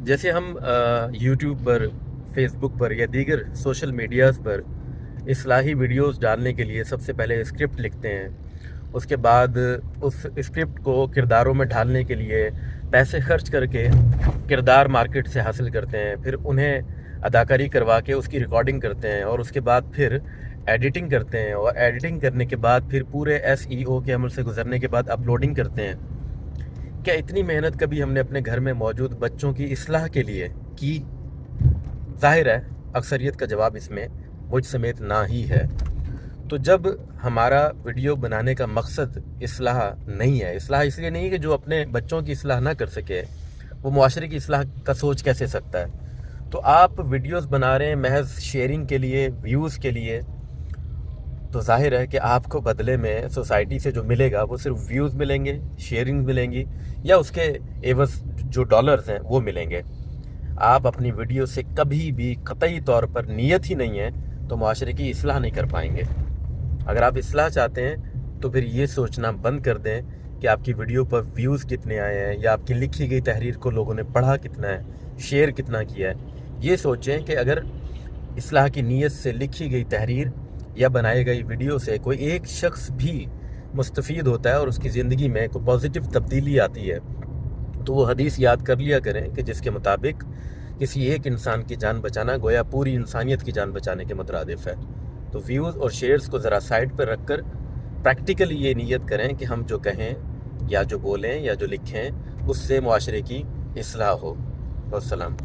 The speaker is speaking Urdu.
جیسے ہم یوٹیوب پر، فیس بک پر یا دیگر سوشل میڈیاز پر اصلاحی ویڈیوز ڈالنے کے لیے سب سے پہلے اسکرپٹ لکھتے ہیں. اس کے بعد اس اسکرپٹ کو کرداروں میں ڈھالنے کے لیے پیسے خرچ کر کے کردار مارکیٹ سے حاصل کرتے ہیں، پھر انہیں اداکاری کروا کے اس کی ریکارڈنگ کرتے ہیں، اور اس کے بعد پھر ایڈیٹنگ کرتے ہیں، اور ایڈیٹنگ کرنے کے بعد پھر پورے SEO کے عمل سے گزرنے کے بعد اپلوڈنگ کرتے ہیں. کیا اتنی محنت کبھی ہم نے اپنے گھر میں موجود بچوں کی اصلاح کے لیے کی؟ ظاہر ہے اکثریت کا جواب اس میں مجھ سمیت نہ ہی ہے. تو جب ہمارا ویڈیو بنانے کا مقصد اصلاح نہیں ہے، اصلاح اس لیے نہیں کہ جو اپنے بچوں کی اصلاح نہ کر سکے وہ معاشرے کی اصلاح کا سوچ کیسے سکتا ہے. تو آپ ویڈیوز بنا رہے ہیں محض شیئرنگ کے لیے، ویوز کے لیے، تو ظاہر ہے کہ آپ کو بدلے میں سوسائٹی سے جو ملے گا وہ صرف ویوز ملیں گے، شیئرنگ ملیں گی، یا اس کے عوض جو ڈالرز ہیں وہ ملیں گے. آپ اپنی ویڈیو سے کبھی بھی قطعی طور پر نیت ہی نہیں ہے تو معاشرے کی اصلاح نہیں کر پائیں گے. اگر آپ اصلاح چاہتے ہیں تو پھر یہ سوچنا بند کر دیں کہ آپ کی ویڈیو پر ویوز کتنے آئے ہیں، یا آپ کی لکھی گئی تحریر کو لوگوں نے پڑھا کتنا ہے، شیئر کتنا کیا ہے. یہ سوچیں کہ اگر اصلاح کی نیت سے لکھی گئی تحریر یا بنائی گئی ویڈیو سے کوئی ایک شخص بھی مستفید ہوتا ہے اور اس کی زندگی میں کوئی پازیٹیو تبدیلی آتی ہے، تو وہ حدیث یاد کر لیا کریں کہ جس کے مطابق کسی ایک انسان کی جان بچانا گویا پوری انسانیت کی جان بچانے کے مترادف ہے. تو ویوز اور شیئرز کو ذرا سائڈ پر رکھ کر پریکٹیکلی یہ نیت کریں کہ ہم جو کہیں یا جو بولیں یا جو لکھیں اس سے معاشرے کی اصلاح ہو. والسلام.